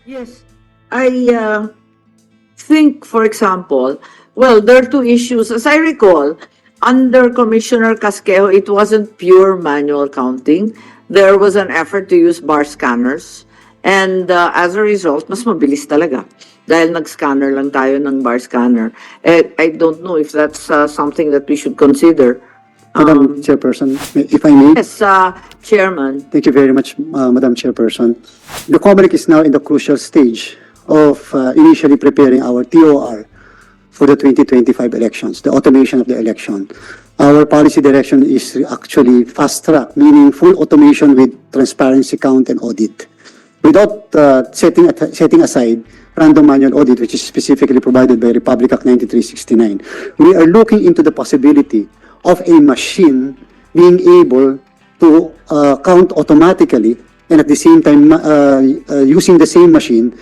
Yes, I think, for example, well, there are two issues. As I recall, under Commissioner Casquejo, it wasn't pure manual counting. There was an effort to use bar scanners. And as a result, mas mabilis talaga. Dahil nag-scanner lang tayo ng bar scanner. I don't know if that's something that we should consider. Madam Chairperson, if I may. Yes, Chairman. Thank you very much, Madam Chairperson. The COMELEC is now in the crucial stage of initially preparing our TOR for the 2025 elections, the automation of the election. Our policy direction is actually fast track, meaning full automation with transparency, count, and audit. Without setting aside random manual audit, which is specifically provided by Republic Act 9369, we are looking into the possibility of a machine being able to count automatically and at the same time using the same machine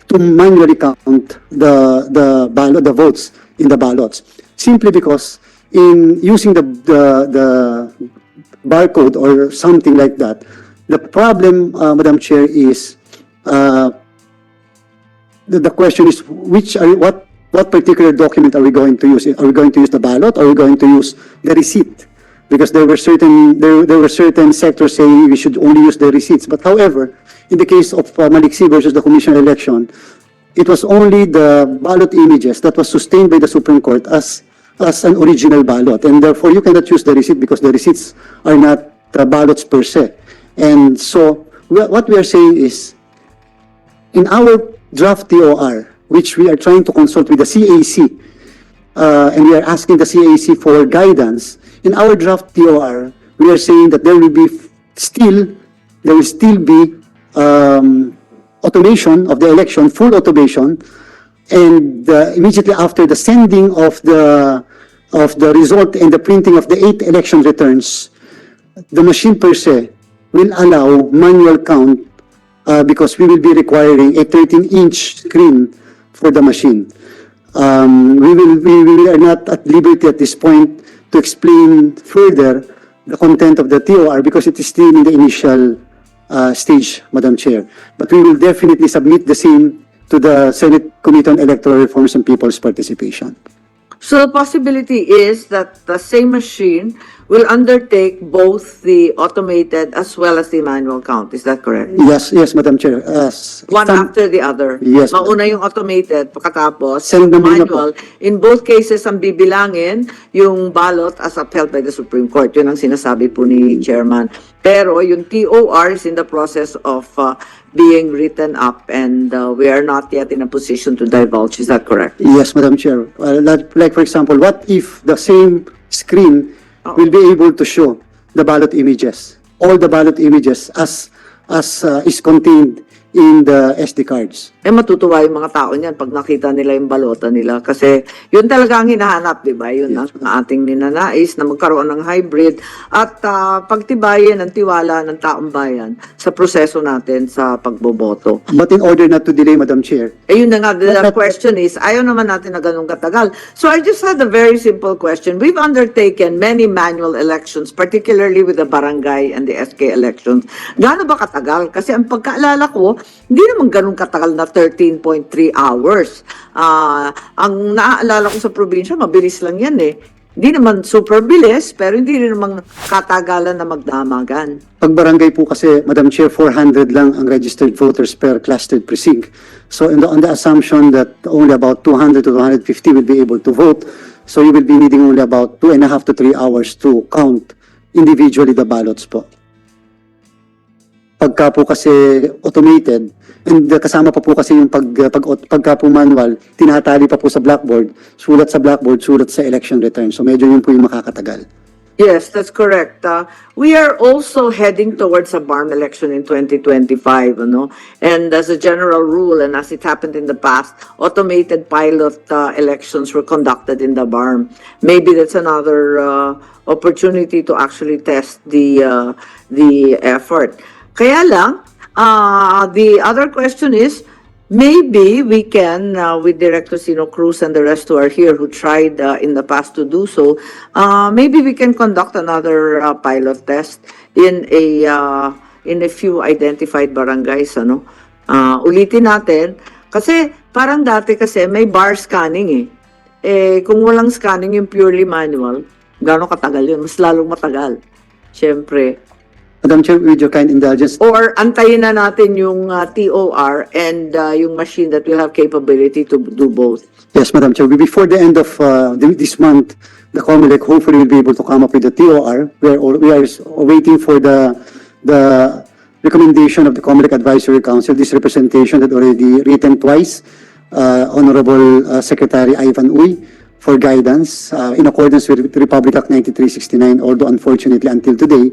to manually count the votes in the ballots. Simply because in using the barcode or something like that, the problem, Madam Chair, is the question is what particular document are we going to use? Are we going to use the ballot or are we going to use the receipt? Because there were certain sectors saying we should only use the receipts. But however, in the case of Maliksi versus the commission election, it was only the ballot images that was sustained by the Supreme Court as an original ballot. And therefore, you cannot use the receipt because the receipts are not ballots per se. And so what we are saying is, in our draft TOR, which we are trying to consult with the CAC, and we are asking the CAC for guidance. In our draft TOR, we are saying that there will still be automation of the election, full automation, and immediately after the sending of the result and the printing of the 8 election returns, the machine per se will allow manual count because we will be requiring a 13-inch screen for the machine. We are not at liberty at this point to explain further the content of the TOR because it is still in the initial stage, Madam Chair. But we will definitely submit the same to the Senate Committee on Electoral Reforms and People's Participation. So the possibility is that the same machine will undertake both the automated as well as the manual count. Is that correct? Yes, Madam Chair. One after the other. Yes. Mauna yung automated, pagkatapos Send yung naman na manual. In both cases, ang bibilangin yung ballot as upheld by the Supreme Court. Yun ang sinasabi po ni Chairman. Pero yung TOR is in the process of being written up and we are not yet in a position to divulge. Is that correct? Yes, Madam Chair. Like for example, what if the same screen will be able to show the ballot images, all the ballot images as is contained in the SD cards? Matutuwa yung mga tao niyan pag nakita nila yung balota nila. Kasi yun talaga ang hinahanap, di ba? Yun ang ating ninanais na magkaroon ng hybrid at pagtibayin ang tiwala ng taong bayan sa proseso natin sa pagboboto. But in order not to delay, Madam Chair. Yun na nga, the question is, ayaw naman natin na ganun katagal. So I just had a very simple question. We've undertaken many manual elections, particularly with the barangay and the SK elections. Gaano ba katagal? Kasi ang pagkaalala ko, hindi naman ganun katagal na 13.3 hours. Ang naaalala ko sa probinsya, mabilis lang yan eh. Hindi naman super bilis, pero hindi rin naman katagalan na magdamagan. Pag barangay po kasi, Madam Chair, 400 lang ang registered voters per clustered precinct. So on the assumption that only about 200 to 250 will be able to vote, so you will be needing only about 2.5 to 3 hours to count individually the ballots po. Pagka po kasi automated, and kasama pa po kasi yung pagka po manual, tinatali pa po sa blackboard, sulat sa election return. So medyo yun po yung makakatagal. Yes, that's correct. We are also heading towards a BARM election in 2025, and as a general rule, and as it happened in the past, automated pilot elections were conducted in the BARM. Maybe that's another opportunity to actually test the effort. Kaya lang, the other question is, maybe we can, with Director Sino Cruz and the rest who are here who tried in the past to do so, maybe we can conduct another pilot test in a few identified barangays, Ulitin natin, kasi parang dati kasi may bar scanning eh. Kung walang scanning yung purely manual, gano'ng katagal yun? Mas lalong matagal. Siyempre. Madam Chair, with your kind indulgence, Or antayin na natin yung TOR and yung machine that will have capability to do both. yes, Madam Chair, before the end of this month, the COMELEC hopefully will be able to come up with the TOR. We are waiting for the recommendation of the COMELEC Advisory Council. This representation had already written twice, Honorable Secretary Ivan Uy, for guidance in accordance with Republic Act 9369, although unfortunately until today,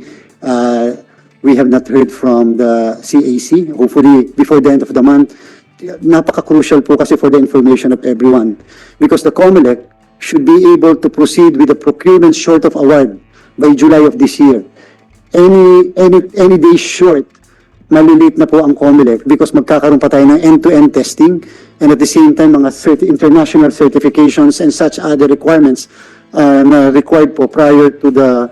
we have not heard from the CAC. Hopefully, before the end of the month, napaka-crucial po kasi for the information of everyone. Because the COMELEC should be able to proceed with the procurement short of award by July of this year. Any day short, malilate na po ang COMELEC because magkakaroon pa tayo ng end-to-end testing and at the same time mga international certifications and such other requirements na required po prior to the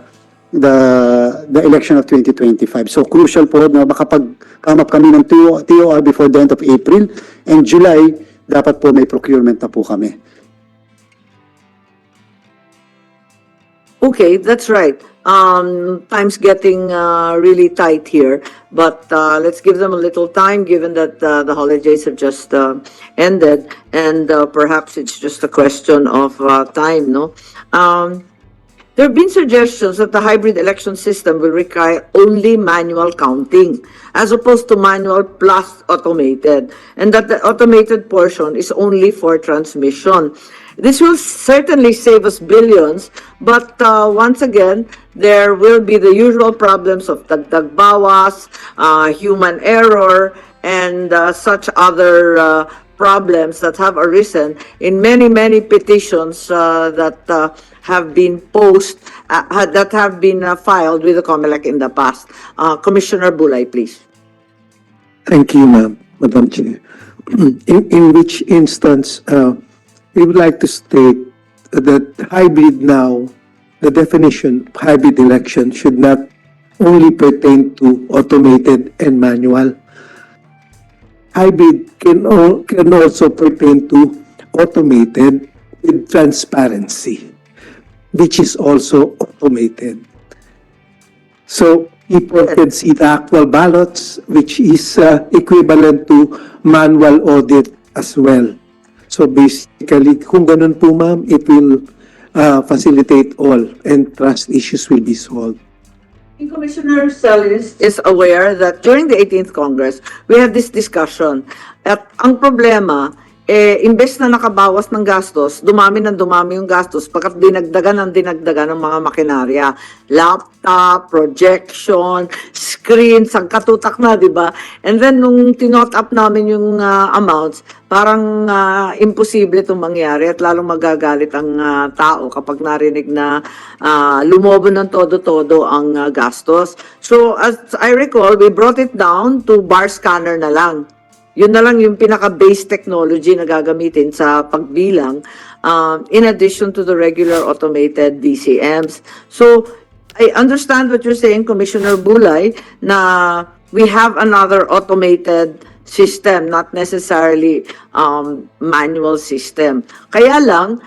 election of 2025. So crucial po na makapag-come up kami ng TOR before the end of April and July, dapat po may procurement na po kami. Okay, that's right. Time's getting really tight here, but let's give them a little time given that the holidays have just ended and perhaps it's just a question of time, no? There have been suggestions that the hybrid election system will require only manual counting as opposed to manual plus automated, and that the automated portion is only for transmission. This will certainly save us billions, but once again, there will be the usual problems of Dagdag Bawas, human error, and such other problems that have arisen in many petitions that have been filed with the COMELEC in the past. Commissioner Bulay, please. Thank you, Madam Chair. In which instance, we would like to state that hybrid now, the definition of hybrid election should not only pertain to automated and manual. Hybrid can also pertain to automated with transparency, which is also automated. So people can see the actual ballots, which is equivalent to manual audit as well. So basically, kung ganun po ma'am, it will facilitate all and trust issues will be solved. Commissioner Celis is aware that during the 18th Congress, we had this discussion. At ang problema, imbes na nakabawas ng gastos, dumami yung gastos pagkat dinagdagan ng mga makinarya. Laptop, projection, screens, ang katutak na, di ba? And then, nung tinot up namin yung amounts, parang imposible itong mangyari at lalong magagalit ang tao kapag narinig na lumobo ng todo-todo ang gastos. So, as I recall, we brought it down to bar scanner na lang. Yun na lang yung pinaka-base technology na gagamitin sa pagbilang in addition to the regular automated DCMs. So, I understand what you're saying, Commissioner Bulay, na we have another automated system, not necessarily manual system. Kaya lang,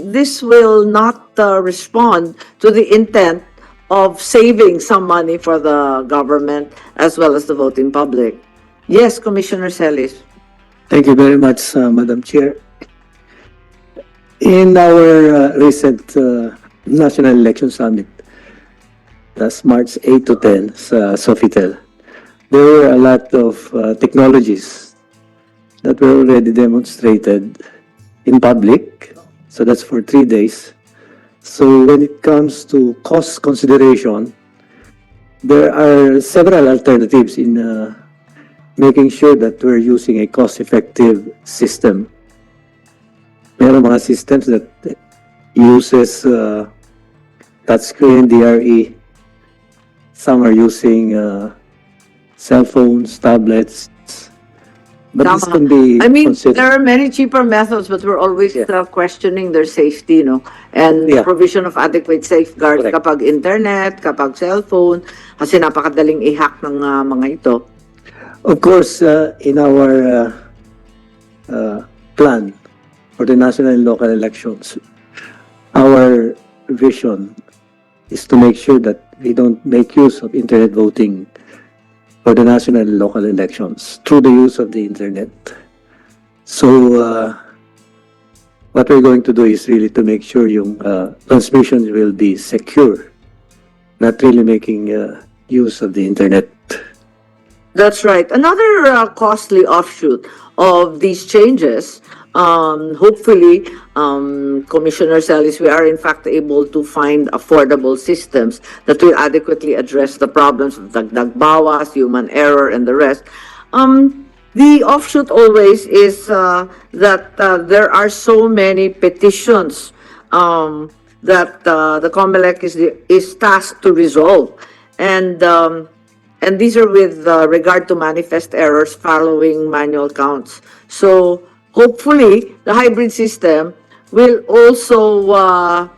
this will not respond to the intent of saving some money for the government as well as the voting public. Yes, Commissioner Celis. Thank you very much, Madam Chair. In our recent National Election Summit, that's March 8 to 10 sa Sofitel, there were a lot of technologies that were already demonstrated in public. So that's for 3 days. So when it comes to cost consideration, there are several alternatives in making sure that we're using a cost-effective system. Meron mga systems that uses touchscreen, DRE. Some are using cell phones, tablets. But this can be I mean, considered. there are many cheaper methods, but we're always questioning their safety, no? And the Yeah. provision of adequate safeguards Correct. kapag internet, kapag cellphone, kasi napakadaling i-hack ng mga ito. Of course, in our plan for the national and local elections, our vision is to make sure that we don't make use of internet voting for the national and local elections through the use of the internet. So, what we're going to do is really to make sure yung transmission will be secure, not really making use of the internet. That's right. Another costly offshoot of these changes, hopefully, Commissioner Celis, we are in fact able to find affordable systems that will adequately address the problems of Dagdag Bawas, human error, and the rest. The offshoot always is that there are so many petitions that the COMELEC is tasked to resolve. And these are with regard to manifest errors following manual counts. So hopefully, the hybrid system will also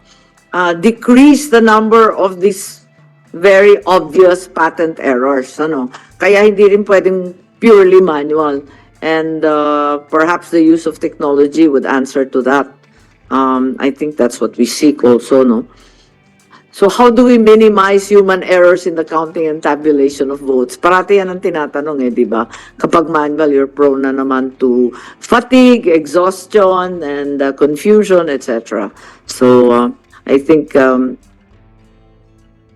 decrease the number of these very obvious patent errors. Ano? Kaya hindi rin pwedeng purely manual. And perhaps the use of technology would answer to that. I think that's what we seek also, no? So how do we minimize human errors in the counting and tabulation of votes? Parati yan ang tinatanong di ba? Kapag manual, you're prone na naman to fatigue, exhaustion, and confusion, etc. So I think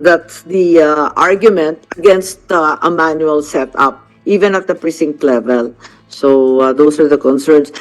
that's the argument against a manual setup, even at the precinct level. So those are the concerns.